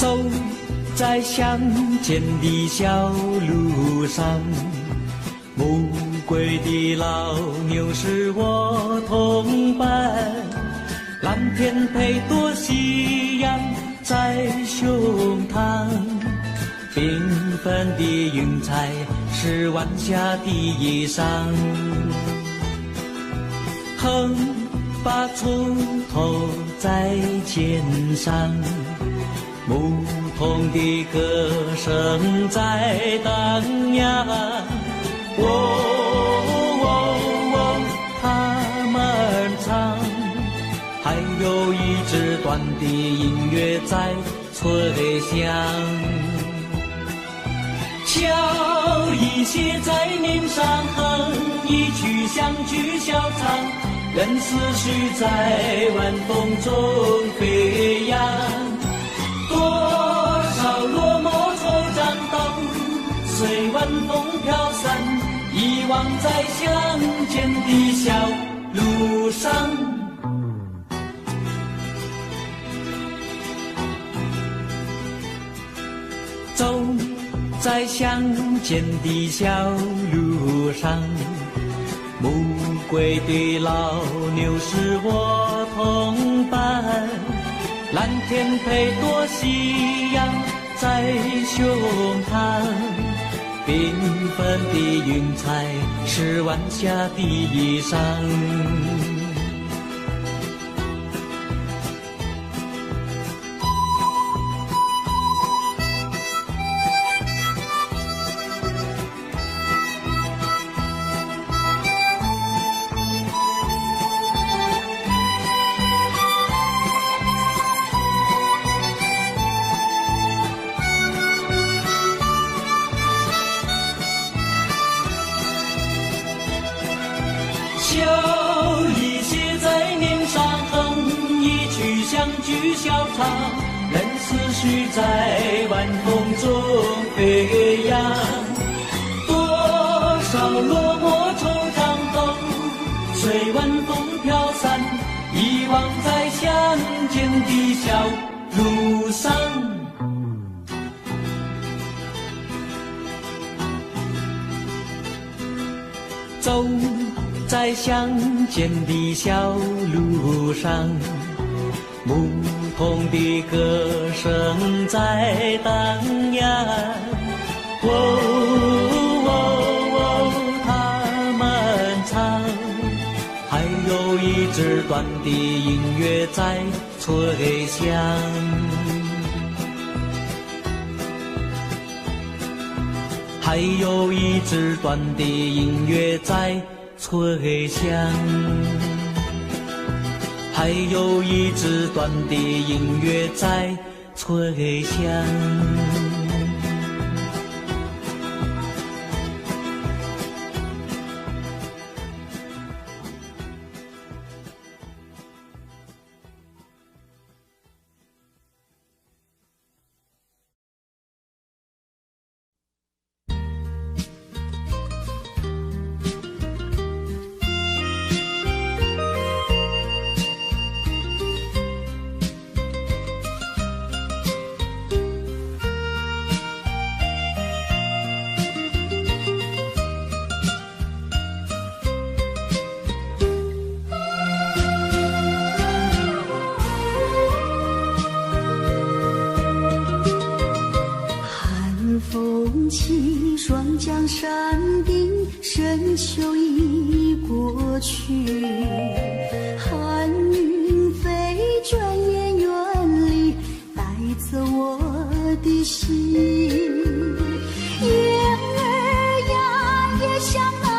走在乡间的小路上，暮归的老牛是我同伴，蓝天配朵夕阳在胸膛，缤纷的云彩是晚霞的衣裳，横把锄头在肩上，牧童的歌声在荡漾，他们唱，还有一支短的音乐在吹响，笑意写在脸上，哼一曲乡曲小唱，任思绪在晚风中飞扬，多少落寞惆怅都随晚风飘散，遗忘在乡间的小路上。走在乡间的小路上，暮归的老牛是我同伴，蓝天配朵夕阳在胸膛，缤纷的云彩是晚霞的衣裳，笑意写在脸上，哼一曲乡曲小唱，任思绪在晚风中飞扬，多少落寞惆怅都随晚风飘散，遗忘在乡间的小路上。走在乡间的小路上，牧童的歌声在荡漾，他们唱，还有一支短的音乐在吹响，还有一支短的音乐在吹响，还有一支短的音乐在吹响。霜降山顶，深秋已过去，寒云飞，转眼远离，带走我的心。雁儿呀，也向南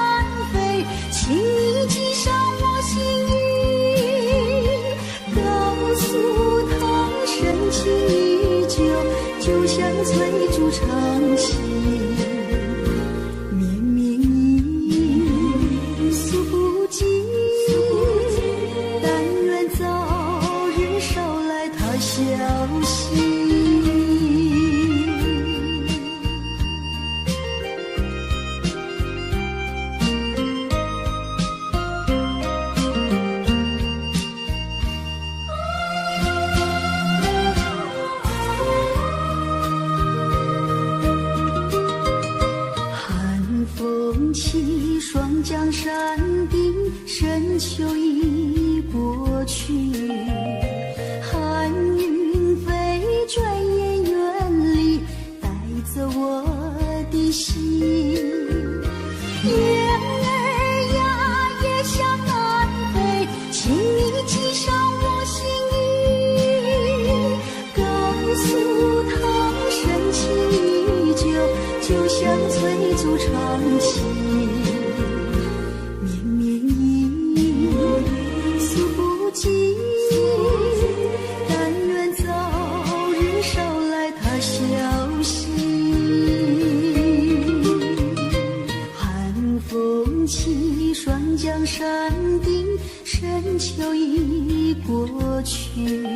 飞，请你系上我心语，告诉他深情依旧，就像翠竹长青。消息。风起，霜降山顶，深秋已过去。寒云飞，转眼远离，带走我的心。雁儿呀，也向南飞，请你寄上我心意，告诉他深情依旧，就像催促长情。绵绵意，诉不尽，但愿早日捎来他消息。风起，霜降山顶，深秋已过去。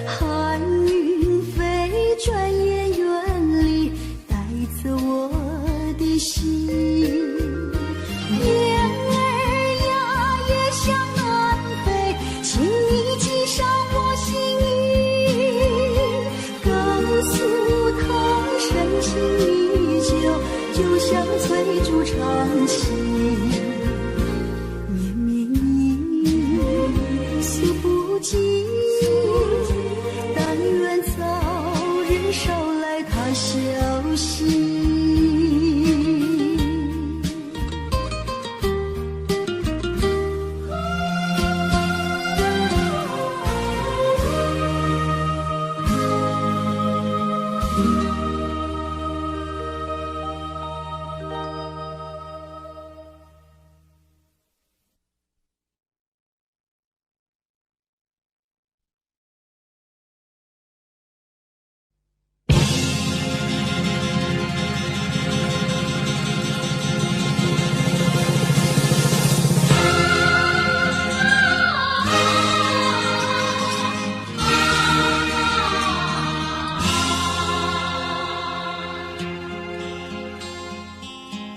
寒云飞，转眼远离，带走我的心。雁儿呀，也向南飞，请你寄上我心意，告诉他深情依旧，就像催促长情。绵绵意，诉不尽，但愿早日捎来他消息。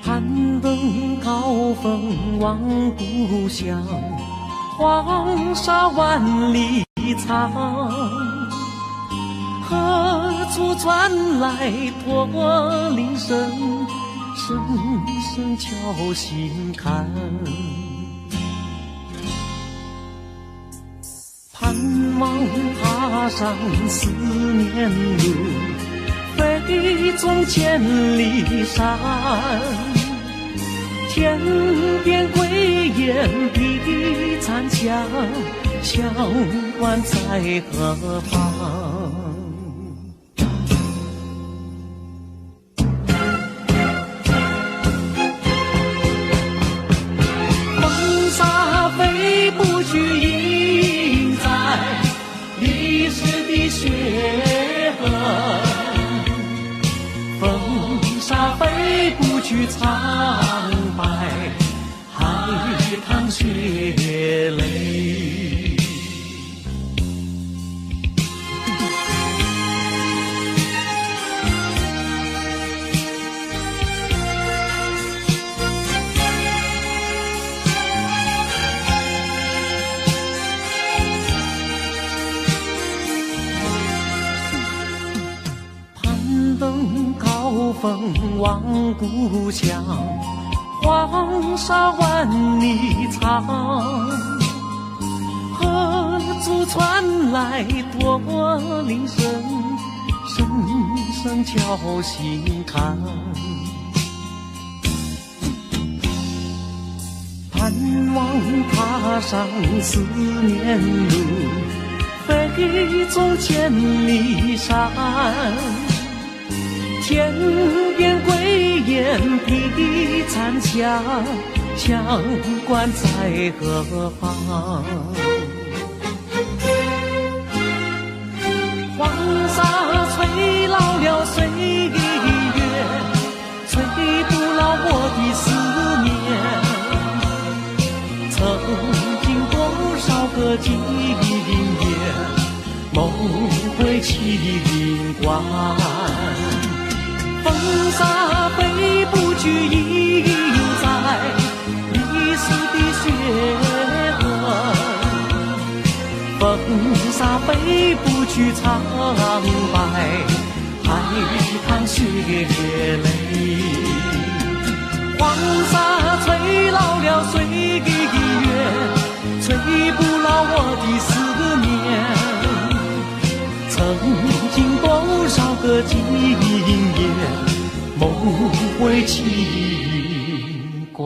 攀登高峰望故乡，黄沙万里长。何处传来驼铃声，声声敲心坎。盼望踏上思念路，飞纵千里山。天边归雁披残香，相关在何方？风沙飞不去，印在历史的血痕。风沙飞不去，苍白海棠血泪。攀登高峰望故乡，黄沙万里长。何处传来驼铃声，声声敲心坎。盼望踏上思念路，飞纵千里山。天边归雁披残香，相关在何方？黄沙吹老了岁月，吹不老我的思念。曾经多少个今夜，梦回秦关。风沙飞不去，印在历史的血痕。风沙飞不去，苍白海棠血泪。黄沙吹老了岁月，吹不老我的思念。曾经多少个今夜，梦回轻关。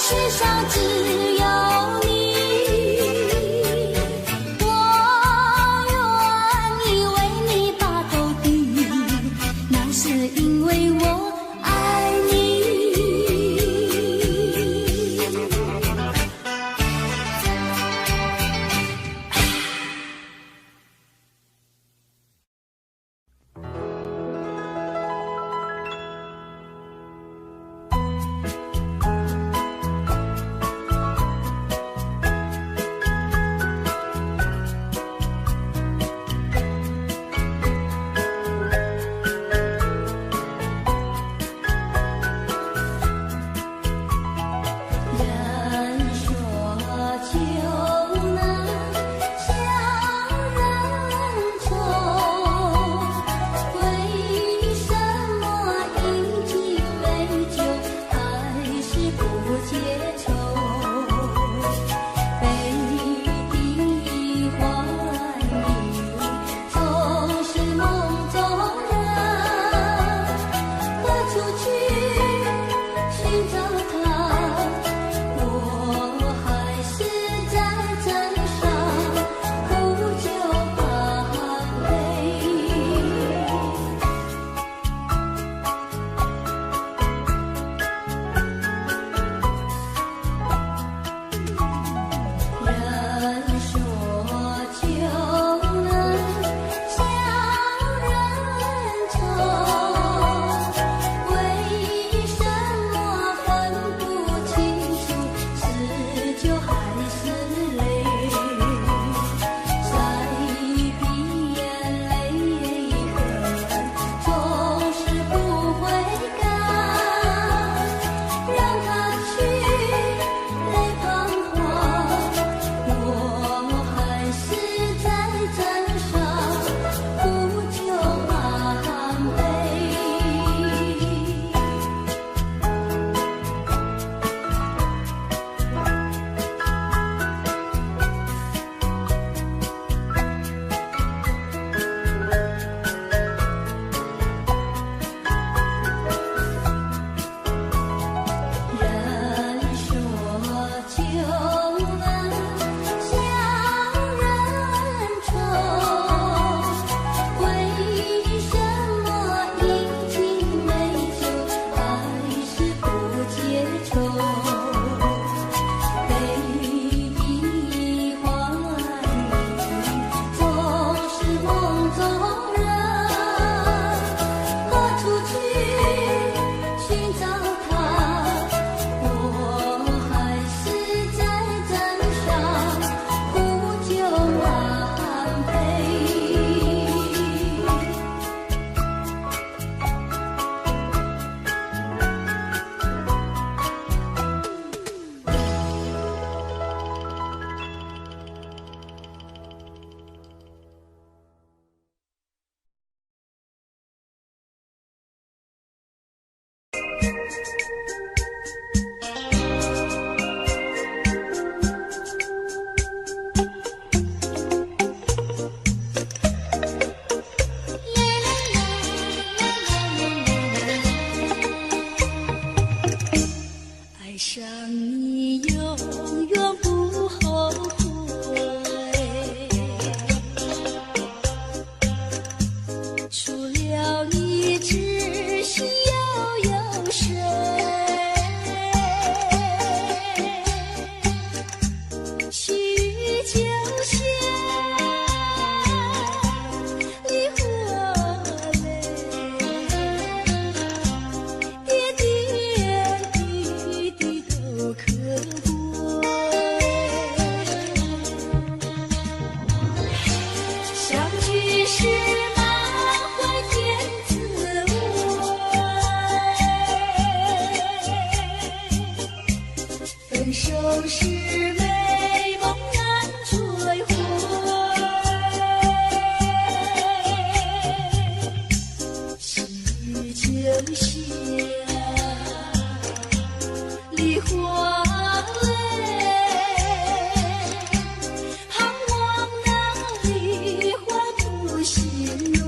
世上只有你。分手是美梦难追回，细雨就下，梨花泪，盼望那梨花吐心蕊。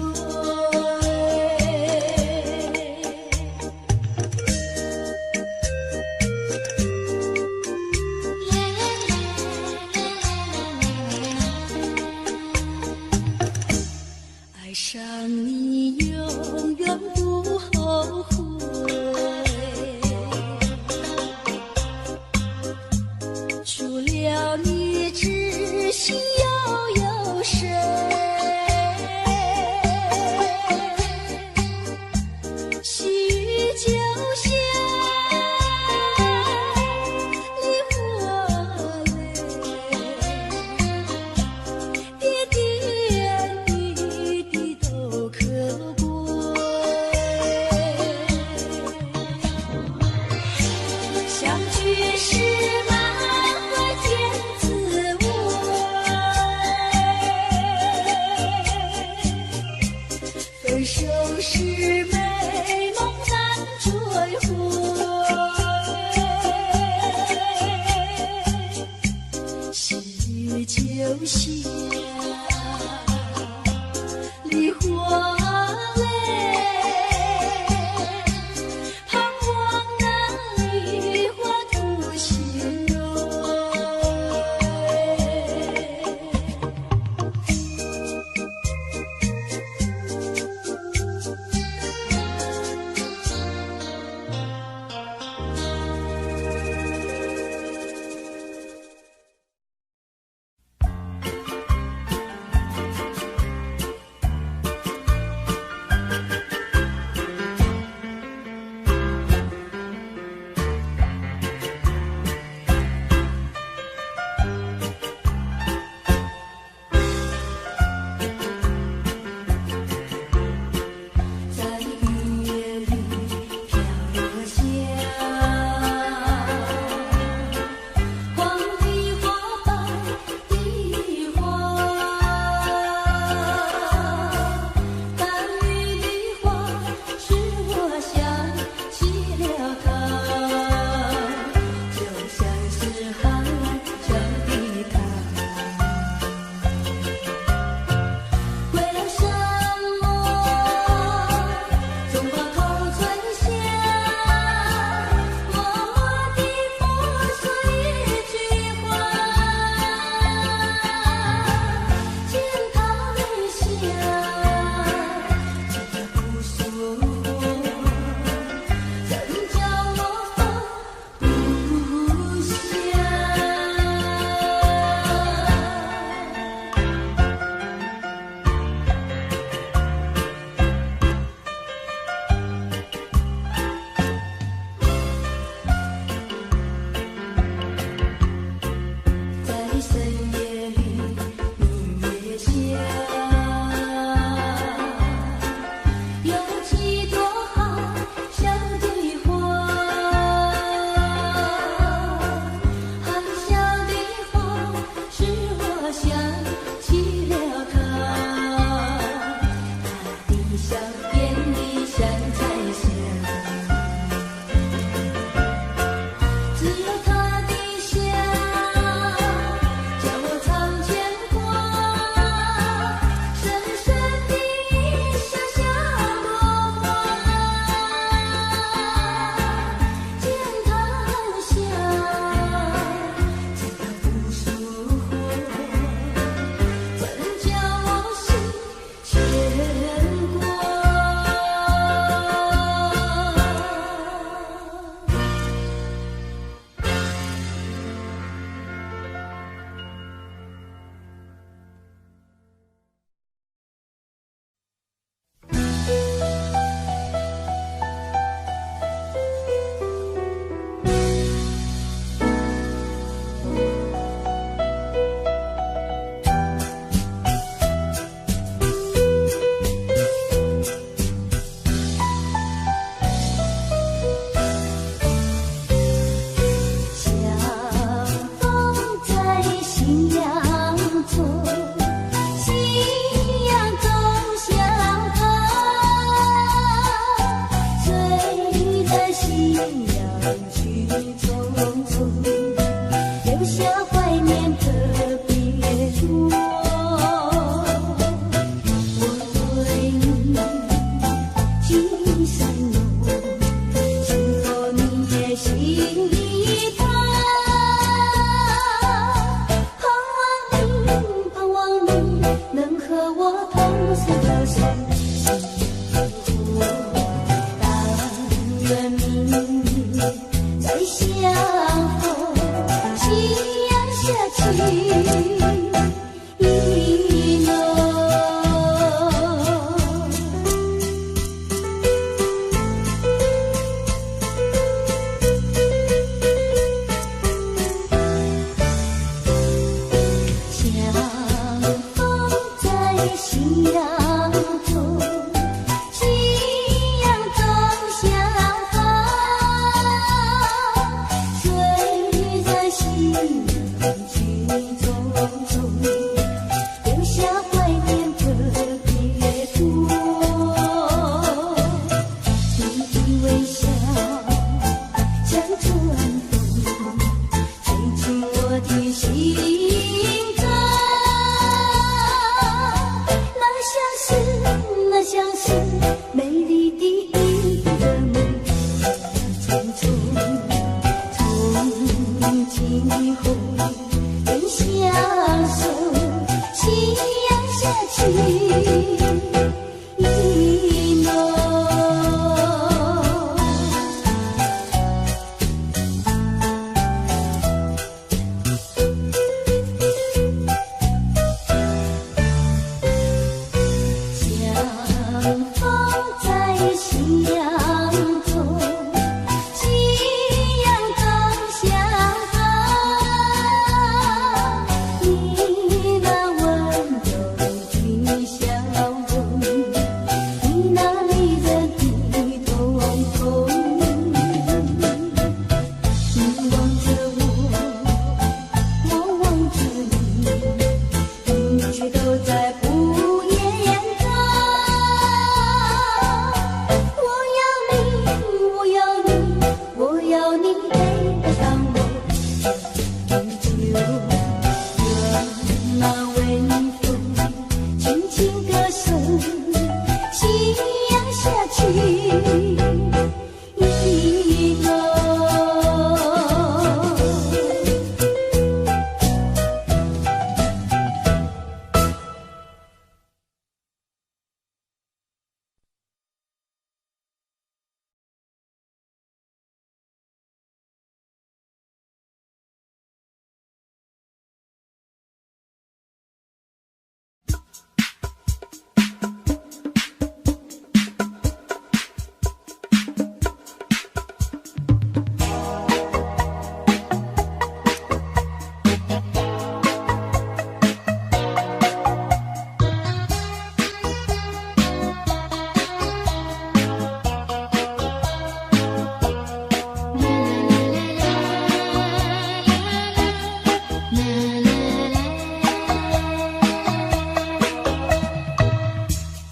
爱上你永远不后悔，除了你知心又有谁？细雨就下，梨花泪，点点滴滴都可贵。相聚时满怀甜滋味，分手时美梦难追回，细雨就下，梨花泪，盼望那梨花吐心蕊。夕阳去匆匆，留下怀念特别多。我对你情深浓，是否你也心里痛？盼望你能和我同宿这生幸福。但愿明年再相逢，夕阳下去一浓。相逢在夕阳中，夕阳中相逢。虽然夕阳去匆匆，留下怀念特别多。你的微笑像春风，吹进我的心中。那像是美丽的一个梦，匆匆从今后更相守，夕阳下去一浓。相逢在夕阳中，夕阳中相逢。你那温柔的笑容，你那迷人的瞳孔，你望着我，我望着你，一切都在不言中。我要你陪伴我很久，让那微风轻轻歌声，夕阳下去一浓。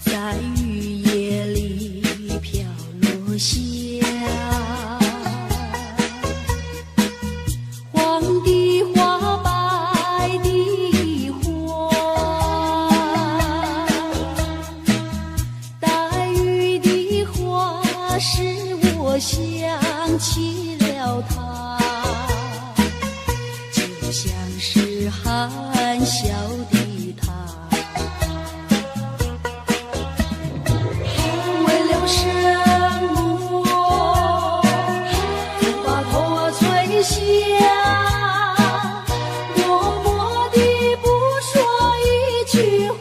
在雨夜里飘落下黄的花，白的花，带雨的花使我想起了他，就像是含笑的他。为了生活，把头垂下，默默地不说一句话。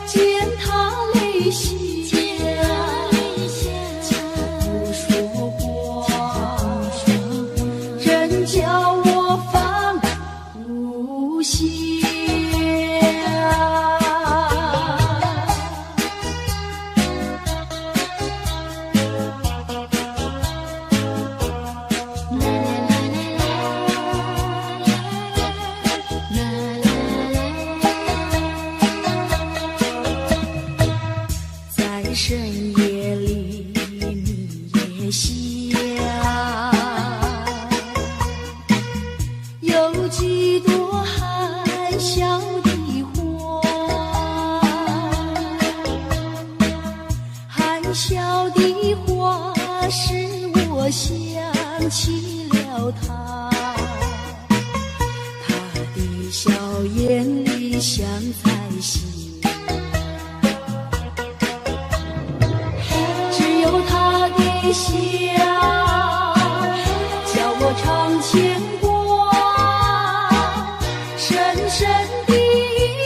见他泪下，笑的话使我想起了他，他的笑眼里像彩星，只有他的笑叫我常牵挂，深深的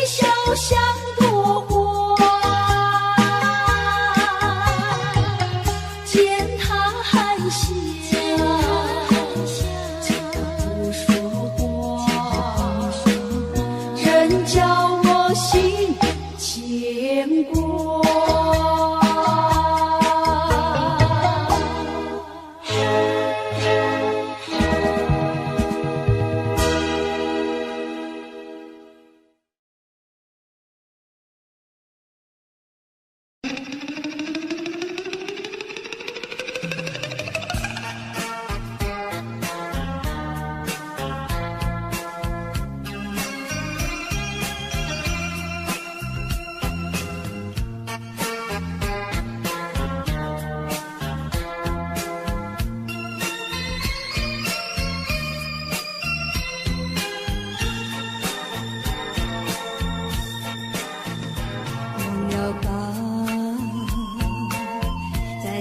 笑像朵花，见他含笑，见他不说话，真叫我心牵挂。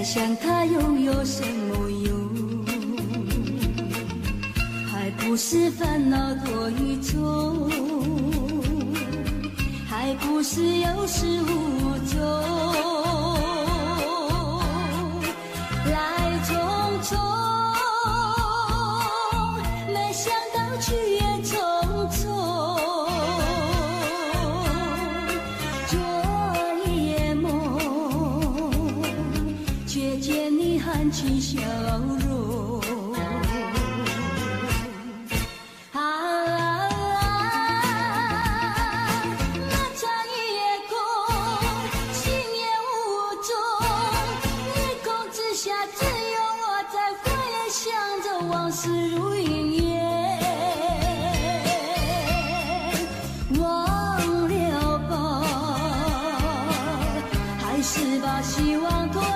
想他又有什么用？还不是烦恼多一种，还不是有始无终，来匆匆，没想到去也匆匆。含起笑容，那场夜空，心也无踪，夜空之下只有我在回想着往事如云烟，忘了吧，还是把希望拖延。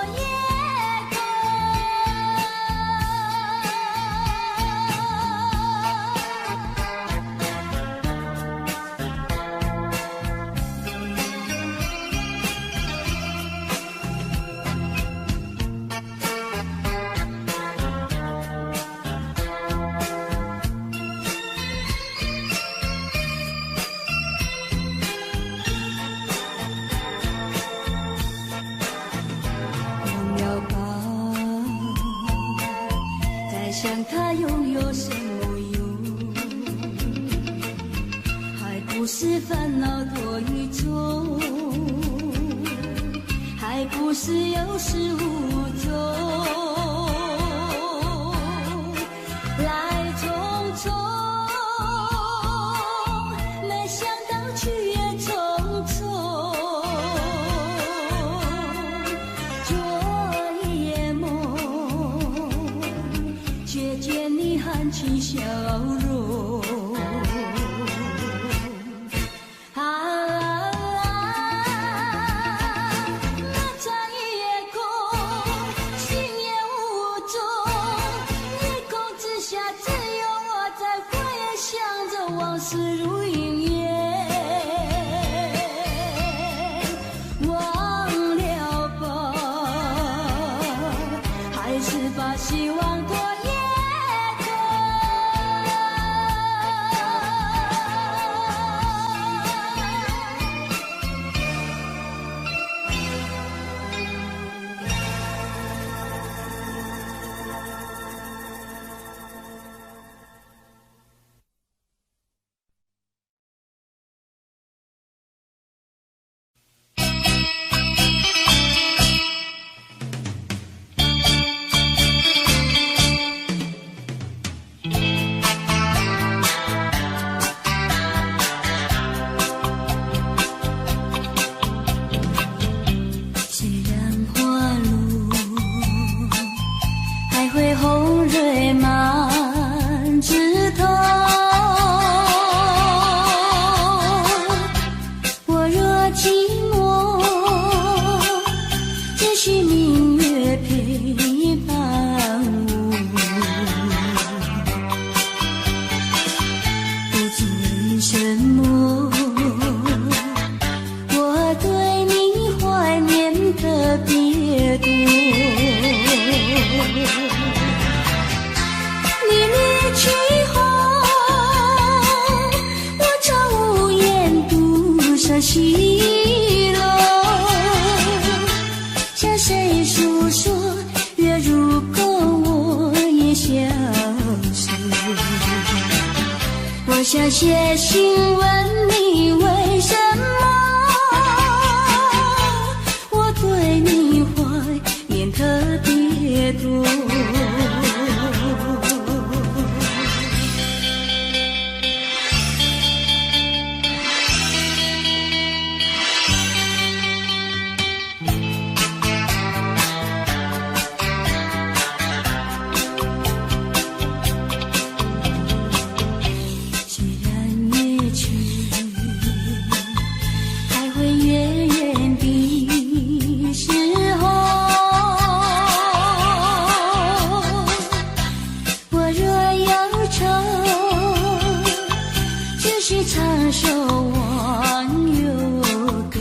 想他又有什么用？还不是烦恼多一种，还不是有始无终，来匆匆，没想到去也匆匆。见你含起笑容，那场夜空，心也无踪，夜空之下只有我在回想着往事如云烟，忘了吧，还是把希望拖延。陪伴我，不知为什么我对你怀念特别多。你离去后，我常无言独伤西落，向谁诉说？月如钩，我也消失。我想写信问你为什么我对你怀念特别多。唱首忘忧歌，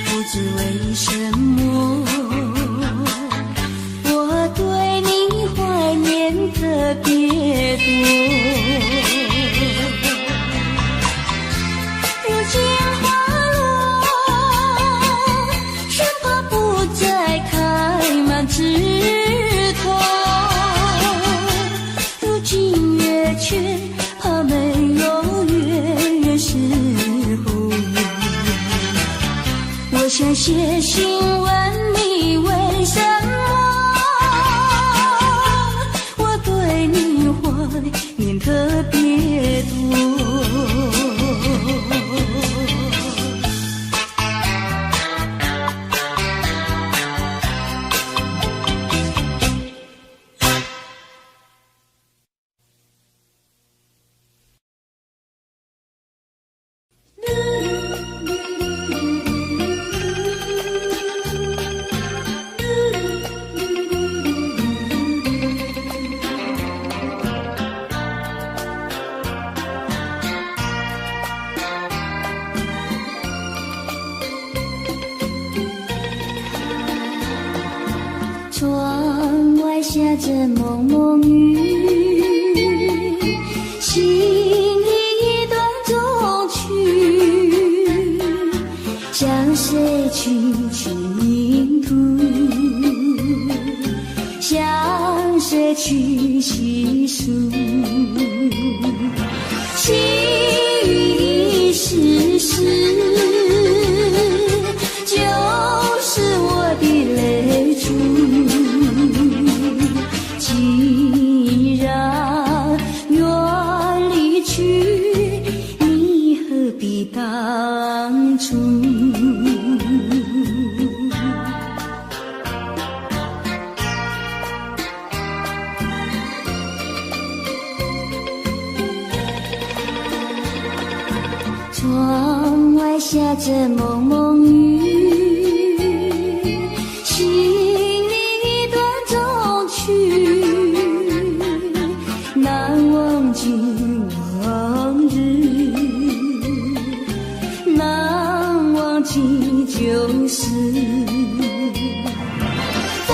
不知为什么我对你怀念特别多。如今花落，生怕不再开满枝头，却怕没有月圆时候。我想写信问你为什么我对你怀念特别多。窗外下着蒙蒙雨，心里一段衷曲，向谁去倾吐，向谁去细数，细雨丝丝，就是我的泪珠。既然愿离去，你何必当初？窗外下着蒙蒙雨，心里一段衷曲，难忘记往日，难忘记旧事，仿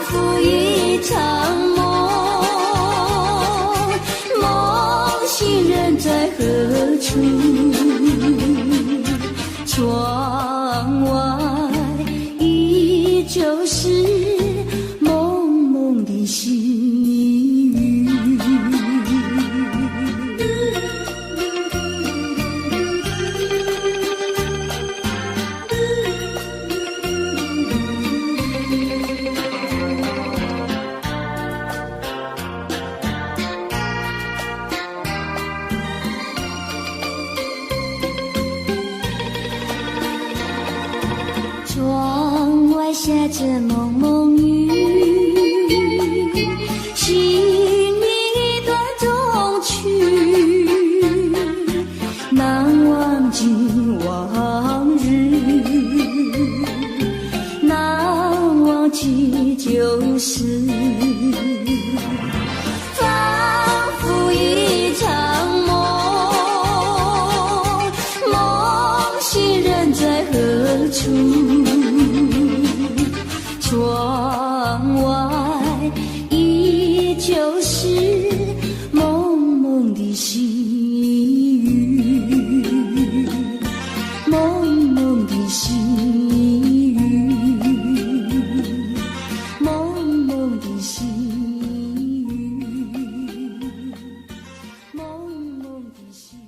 佛一场梦，梦醒人在何处？窗外依旧是蒙蒙的细雨。窗外下着蒙蒙雨，心里一段衷曲，难忘记往日，处，窗外依旧是蒙蒙的细雨，蒙蒙的细雨，蒙蒙的细雨，蒙蒙的细雨。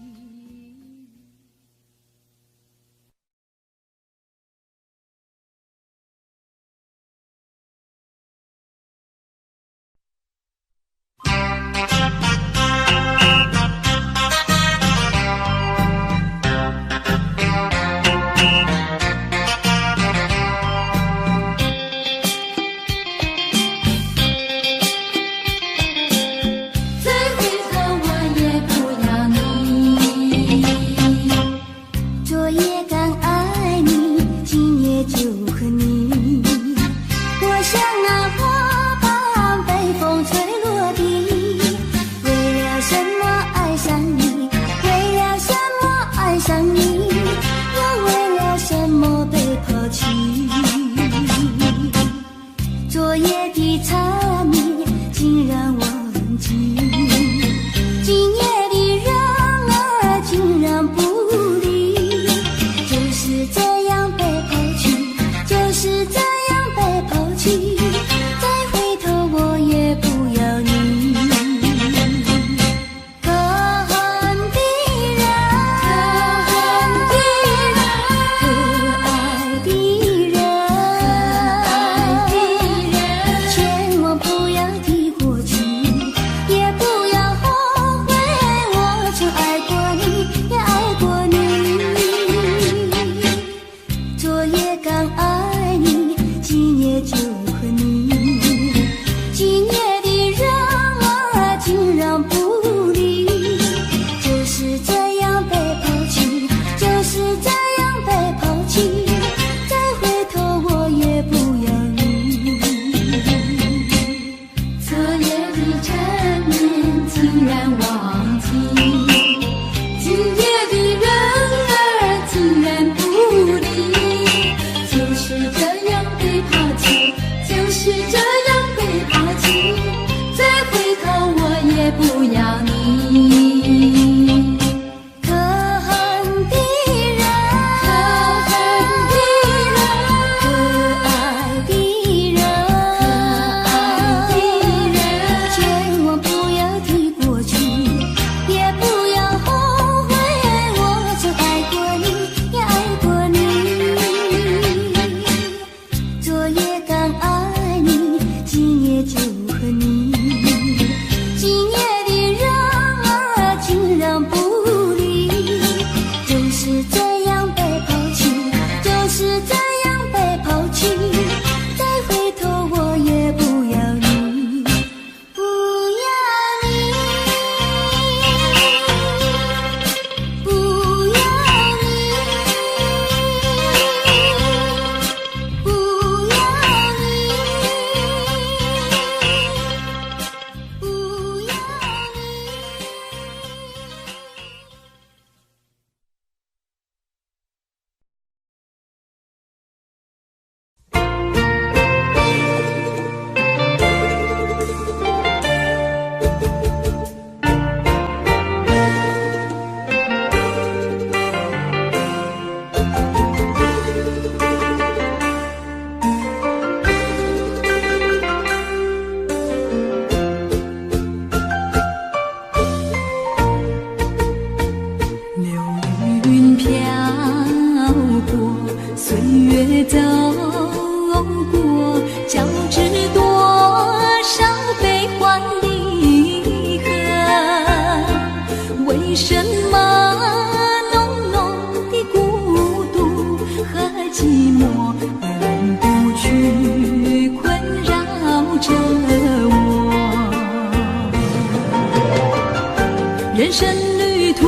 人生旅途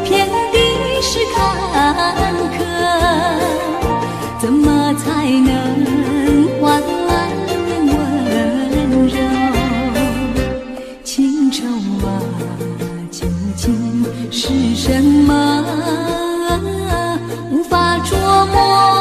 遍地是坎坷，怎么才能换来温柔？情愁啊，究竟是什么？无法捉摸。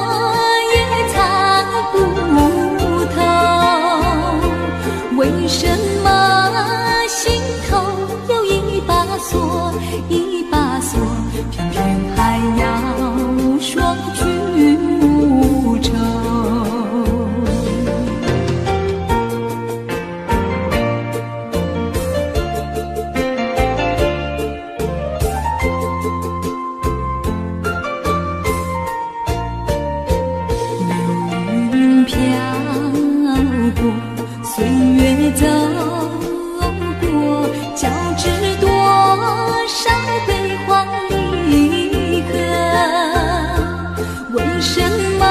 什么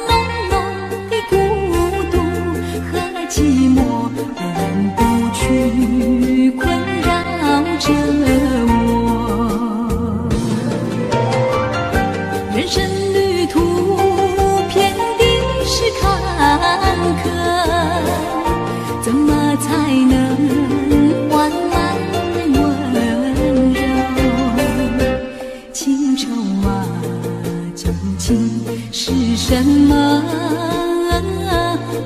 浓浓的孤独和寂寞，仍不去困扰着我。人生旅途遍地是坎坷，怎么才能缓慢温柔？情愁啊，究竟是什么？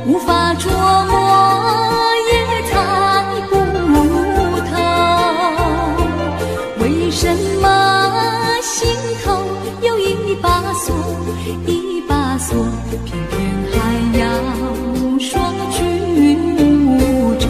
无法捉摸，也猜不透。为什么心头有一把锁，一把锁，偏偏还要说句无愁？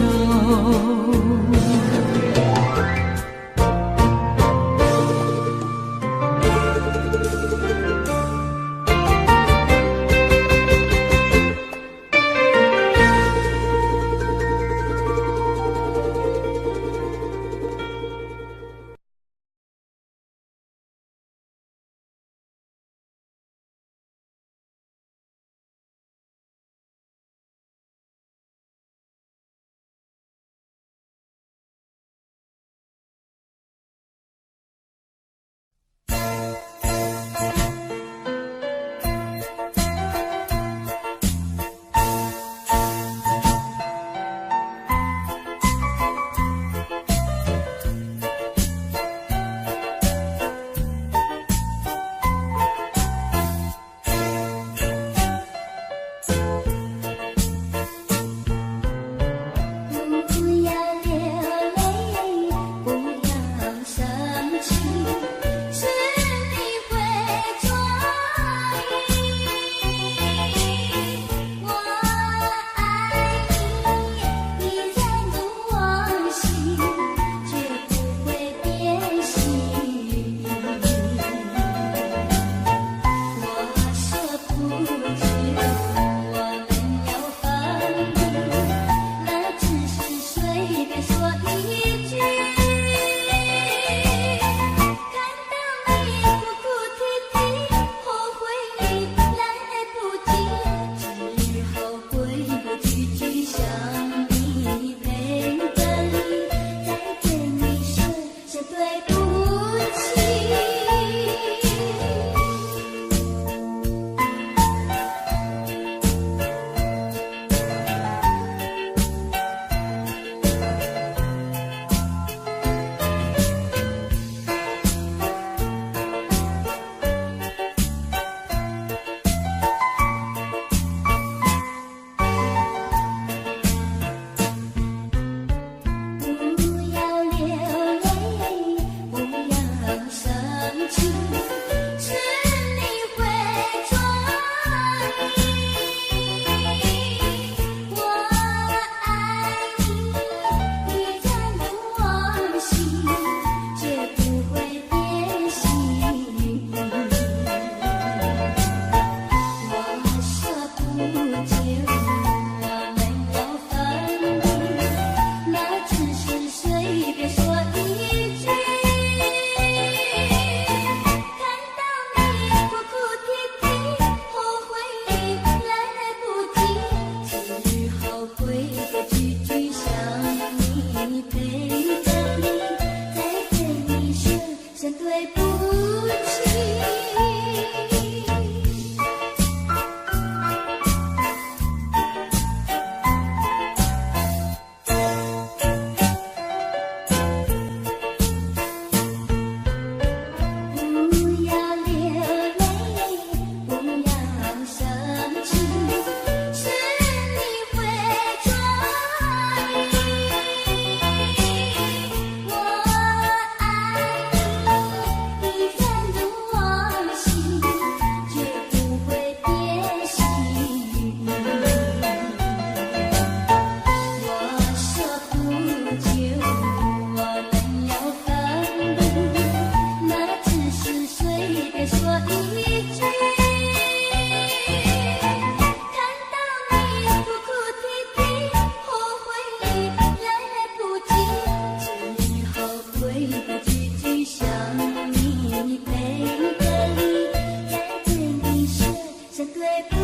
对不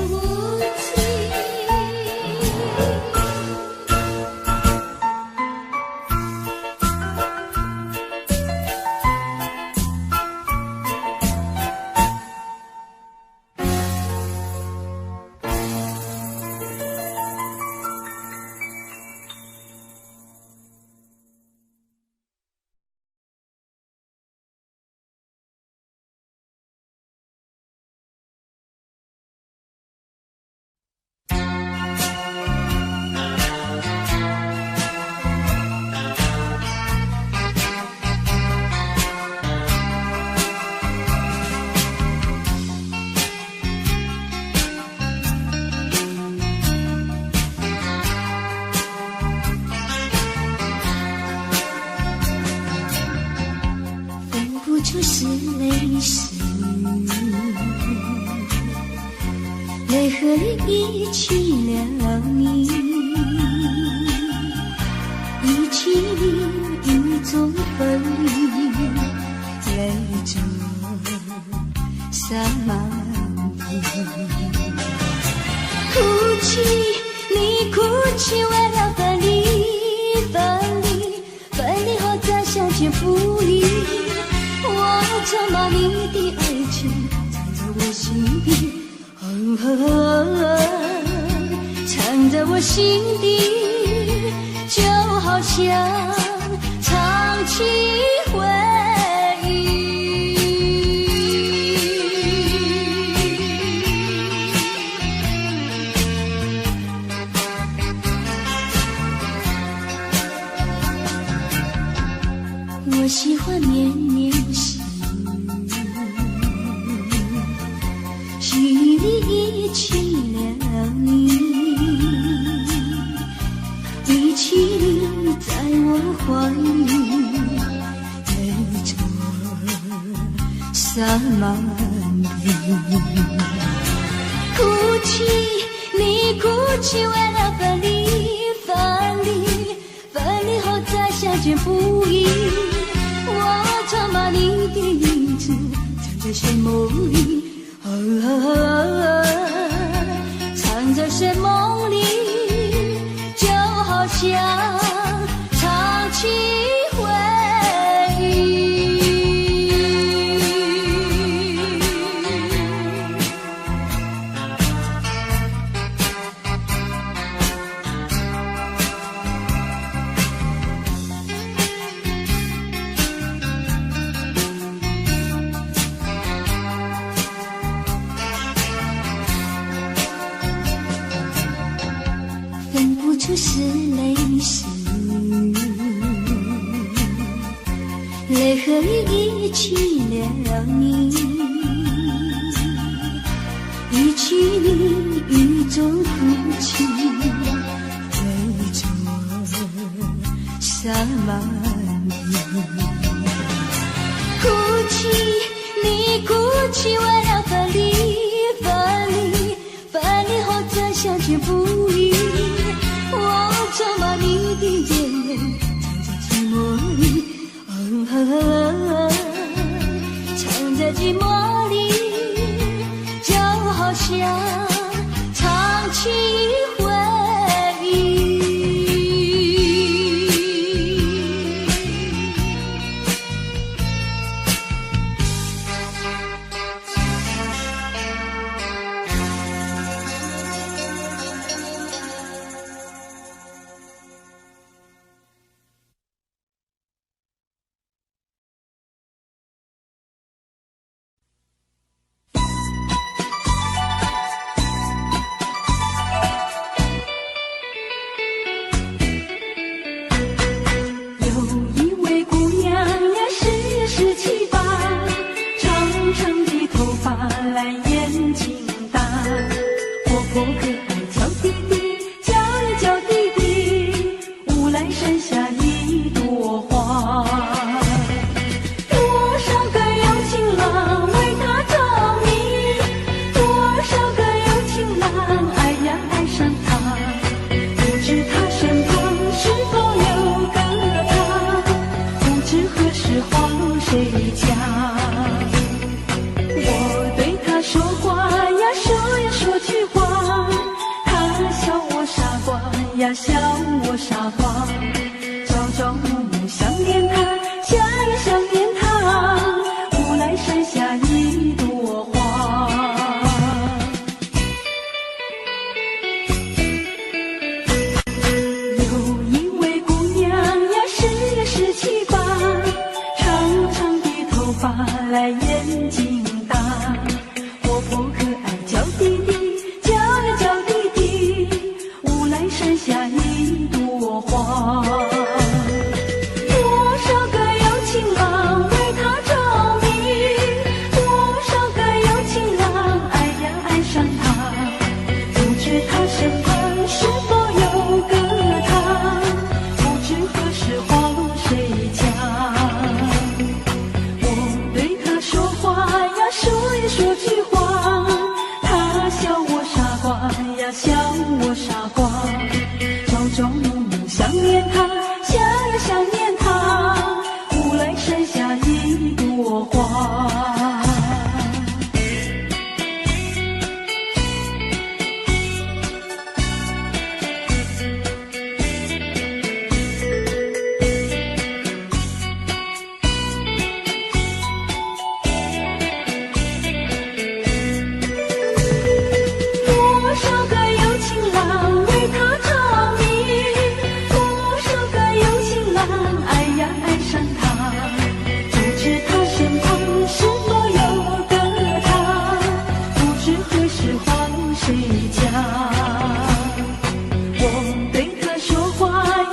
起。就是泪湿，泪和雨一起了你，一起雨中分离，泪中洒满地。哭泣，你哭泣为了分离，分离后再相见不易。我咒骂你的爱情藏在我心底，藏在我心底，就好像唱起回忆。我喜欢绵绵细雨里一起了你，一起你在我怀里，泪中洒满地。哭泣，你哭泣为了分离，分离后再相见不易。我咒骂你的影子藏在睡梦里，藏在睡梦里，就好像唱起回忆。分不出是泪湿，泪和雨一起了你，一起你雨中哭泣，泪中洒满地。哭泣，你哭泣为了分离，分离后再相见不易。我咒骂你的眼泪藏在寂寞里，藏在寂寞里，就好像唱起回忆。我对他说话呀，说呀说。呀笑我傻瓜，朝朝暮暮想念他，想呀想念他，无来山下一朵花。有一位姑娘呀十七八，长长的头发来眼睛大，活泼可爱叫弟弟，叫呀叫弟弟，无来山下一朵花。多少个有情郎为她着迷，多少个有情郎爱呀爱上她，不知她身旁是否有个他，不知何时花落谁家。我对她说话呀说呀说句话，她笑我傻瓜呀笑我傻瓜，朝朝暮暮想念她，想呀想念她，无来山下一朵花。多少个有情郎为她着迷，多少个有情郎爱呀爱上她，不知她身旁是否有个他，不知何时花落谁家。我对她说话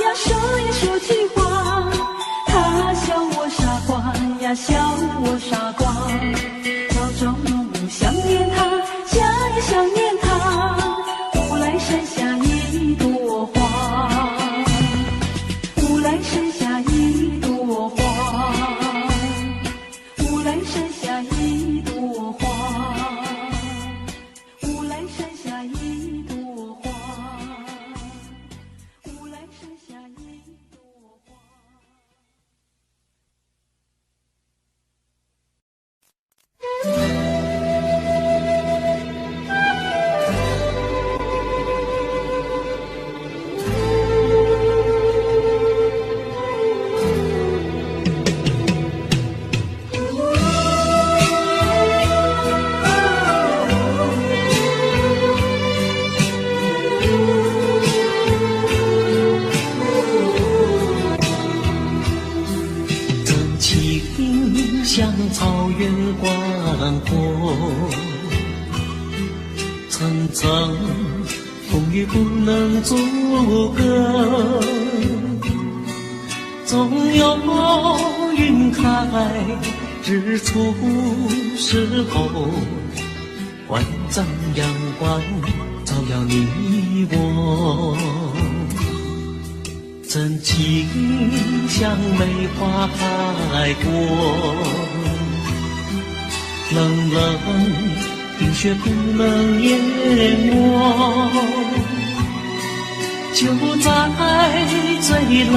呀说呀说句话，她笑我傻瓜呀笑我傻瓜，朝朝暮暮想念她，想呀想念她，无来山下一朵花，无来山下一朵花，无来山下一朵花，无来山下一朵花，无来山下一朵花。真情像草原广阔，层层风雨不能阻隔，总有云开日出时候，万丈阳光照耀你我。真情像梅花开过，冷冷冰雪不能淹没，就在最冷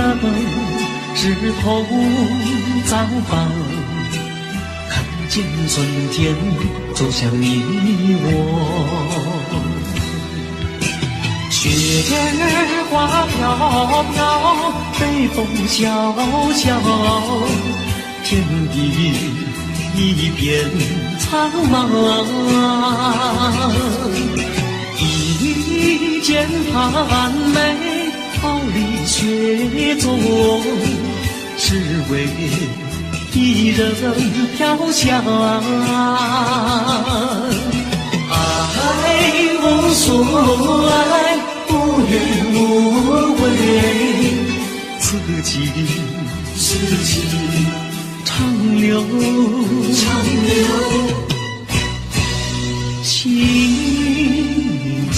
日头绽放，看见春天走向你我。雪花飘飘，北风萧萧，天地一片苍茫。一剑寒梅逃离雪中，只为一人飘香。爱无所爱，无怨无悔，此情长留心间。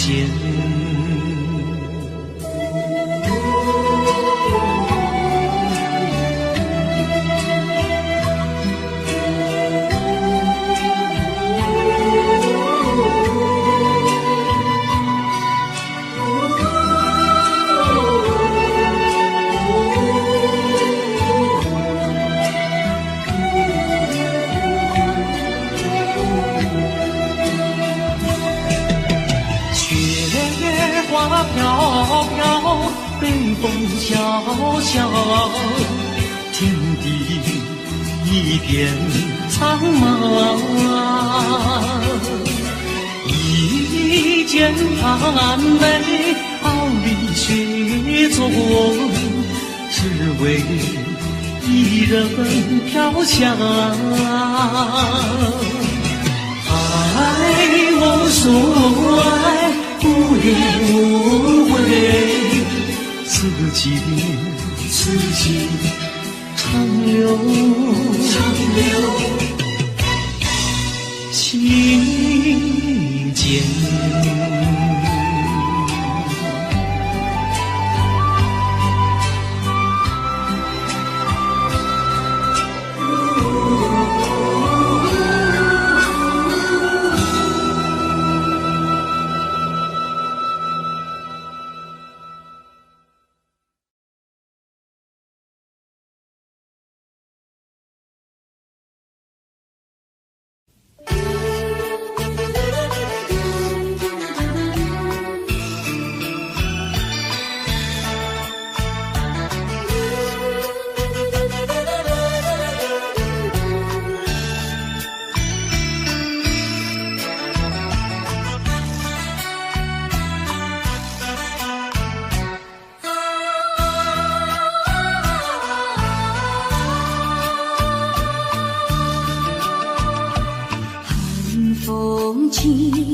雪小小，天地一片苍茫，一剑寒梅傲立雪中，只为一人飘香。爱我所爱，无怨无悔，此情长留情间。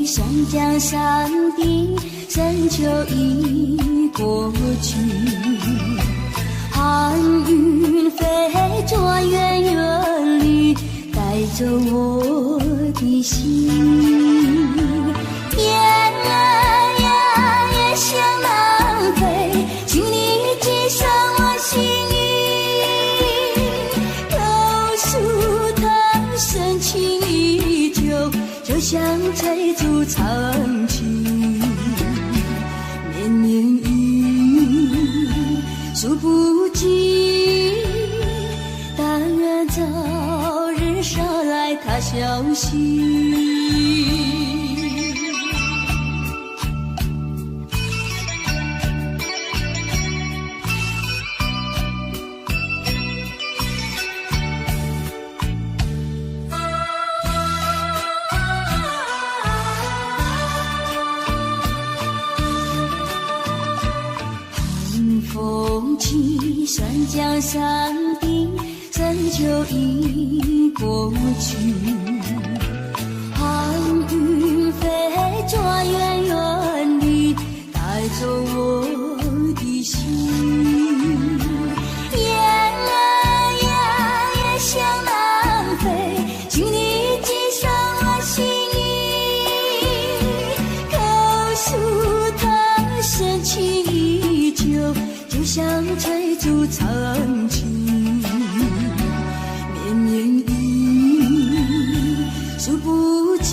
山江山顶，深秋已过去，寒云飞着远远里，带走我的心。雁儿呀也向南飞，请你寄上我心意。告诉他深情依旧，就像翠竹长青，绵绵雨数不尽，但愿早日捎来他消息。风起山江山顶，深秋已过去，寒云飞着远远里，带走我的心。雁儿呀也向南飞，请你寄上我心意。告诉他深情依旧，就像翠竹长青，绵绵雨数不尽，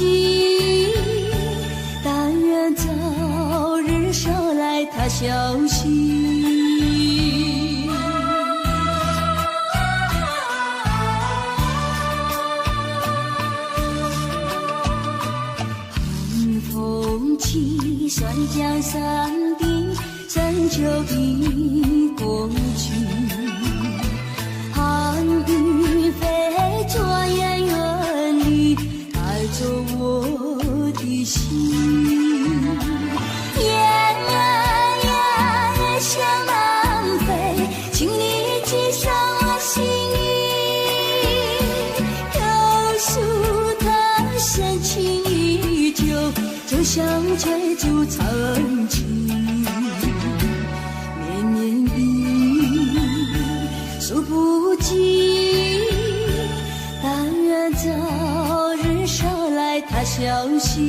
但愿早日捎来他消息。寒风起山江山顶，深秋已过去，寒云飞着远远里，带走我的心。雁儿呀也向南飞，请你寄上我心意。告诉他深情依旧，就像翠竹长青，数不尽，但愿早日捎来他消息。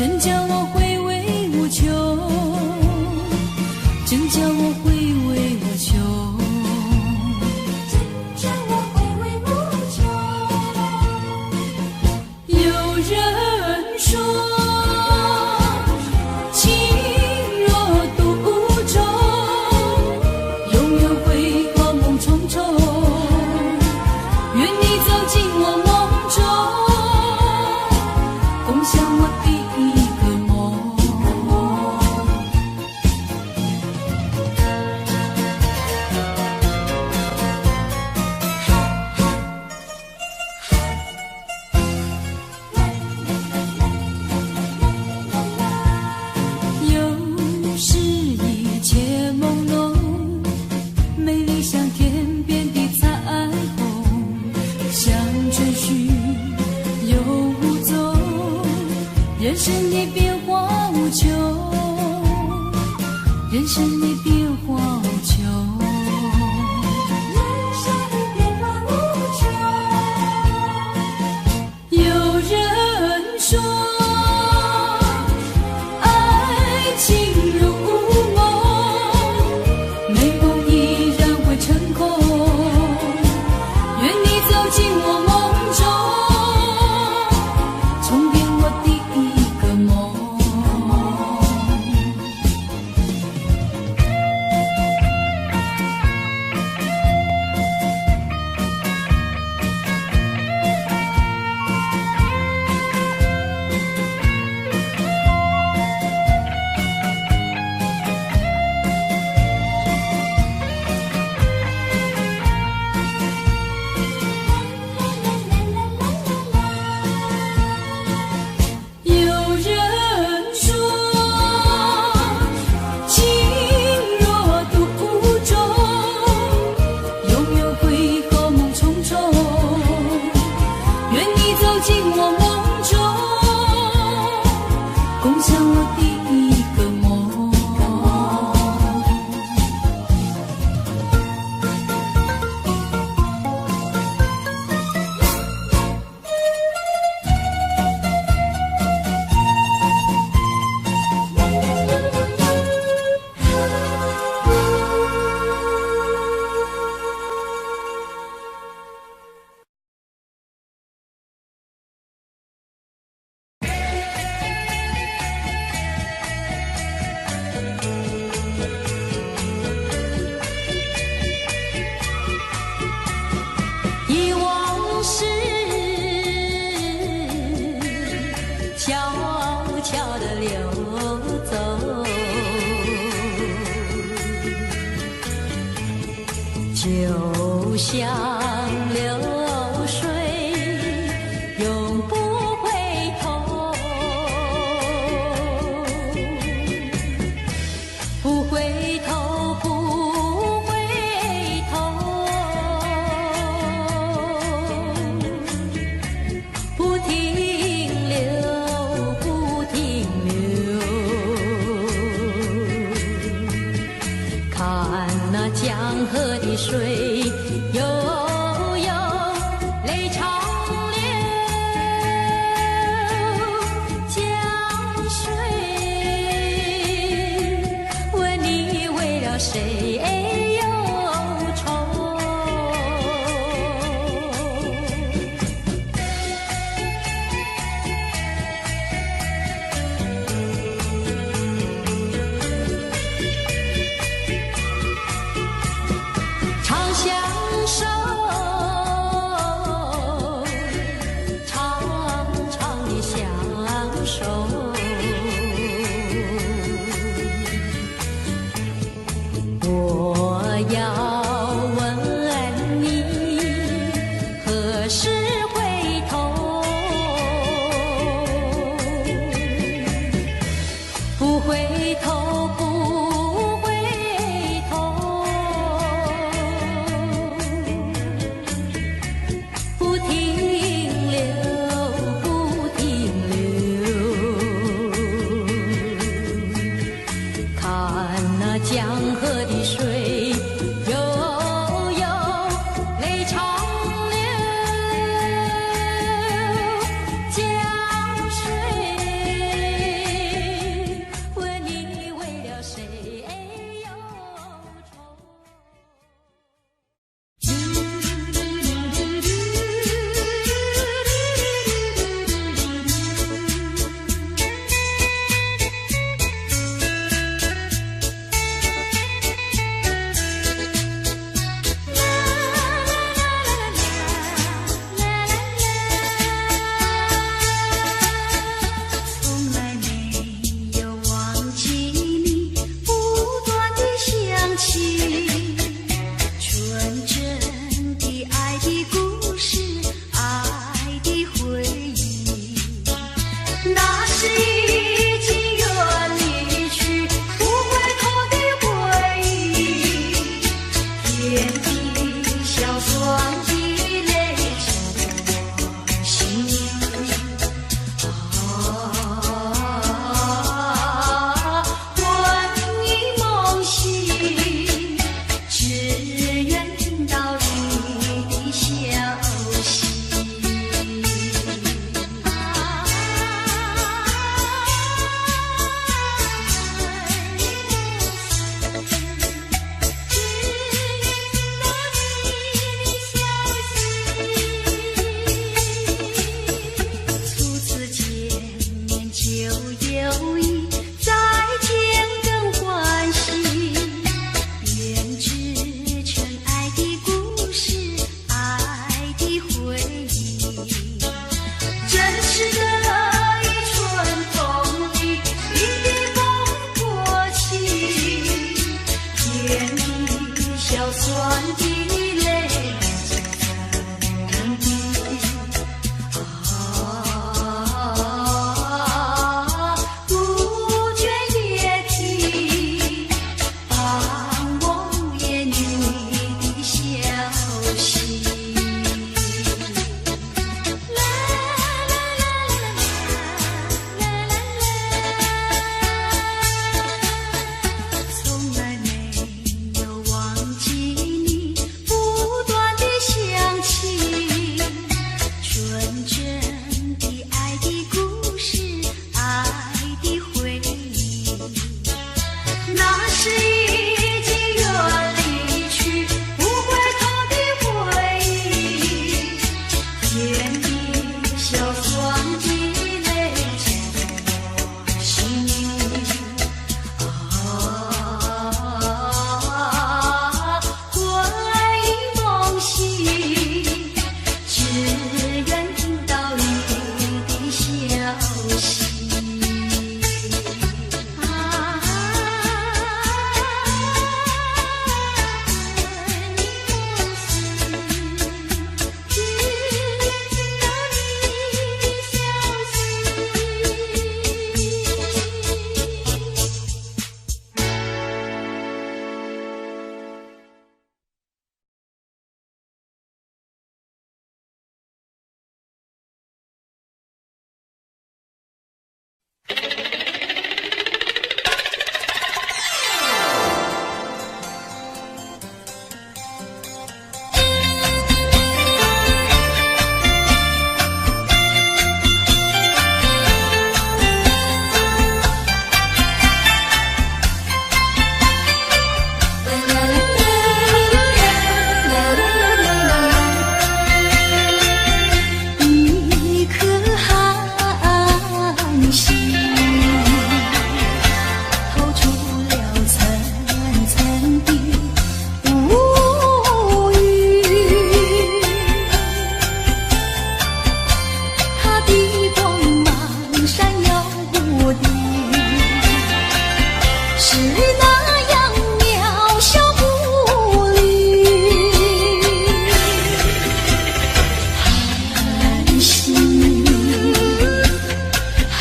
真叫我回味无穷，真叫我回味无穷，真叫我回味无穷。有人说情若独钟，永远会好梦重重，愿你走进我梦中，共享我第一个梦。有时一切朦胧，美丽像天边的彩虹，像春絮又无踪，人生的变化无穷，人生的变化无穷。人生的变化无穷。有人说爱情如梦，美梦依然会成空，愿你走进我梦中，重编我第一个梦。有人说情若独钟，永远会好梦重重，愿你走进我梦中，共享我第一个梦。忆往事，悄悄地流走，就像流水，永不回头。不回头，不回头，不停留，不停留。看那江河的水悠悠，泪长流。江水，问你为了谁忧愁？长相是已经远离去不回头的回忆，点滴硝酸的泪浸我心。魂萦梦系，只愿听到你的消息。初次见面就有意，再见更欢喜。编织成爱的故事，爱的回忆。真实的一春风里，一滴风过期，甜蜜硝酸的泪怎滴？不觉也啼，伴我午夜你的消息。啦啦啦啦啦啦啦，从来没有忘记你不断的想起，纯真的爱的故事，爱的回忆。那是已经远离去不回头的回忆，点滴硝酸的泪浸我心。魂萦梦系，只愿听到你的消息。一颗寒心透出了层层的乌云，它的光芒闪耀无敌，是那样渺小无力。寒心，寒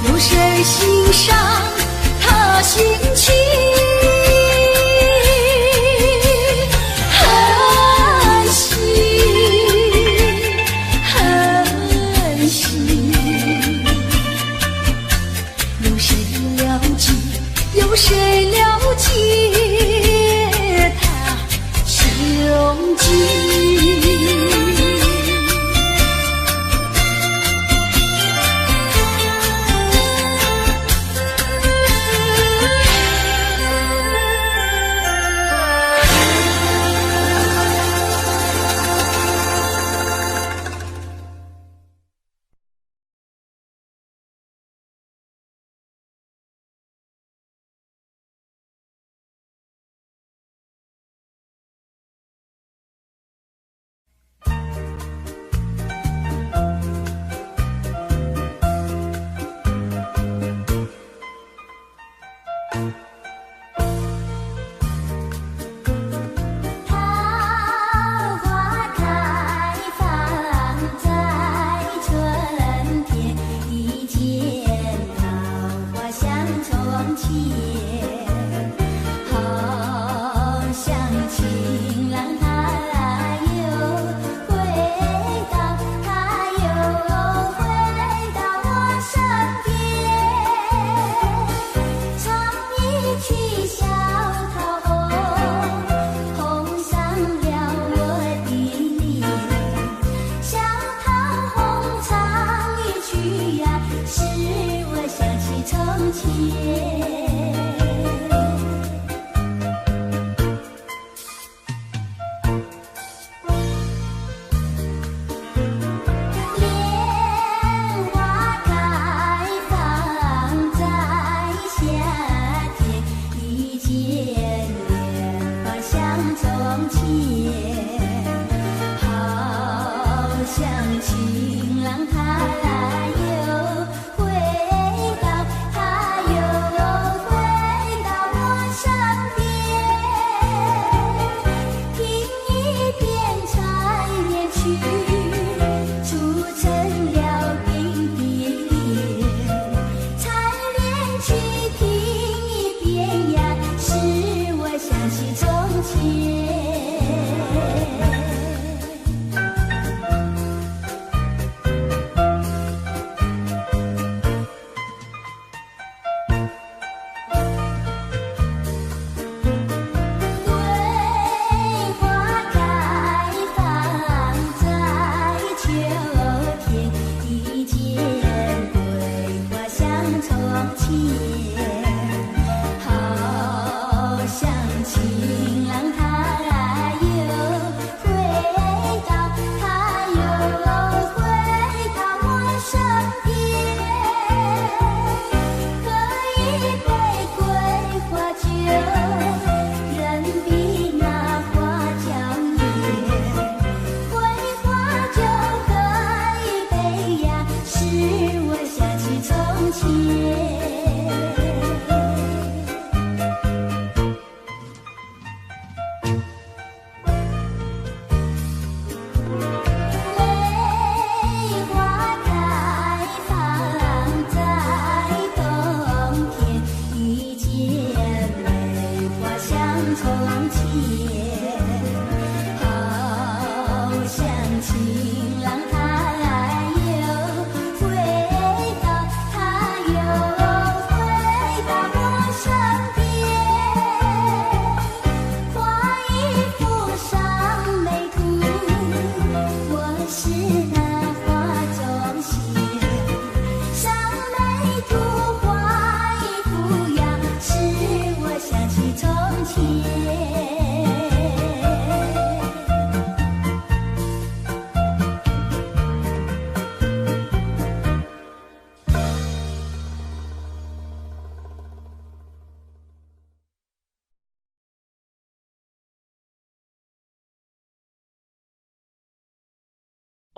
有谁欣赏他心情？很喜，很喜。有谁了解？有谁了解他胸襟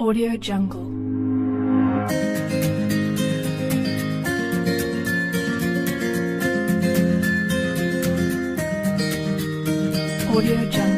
？Audio Jungle. Audio Jungle.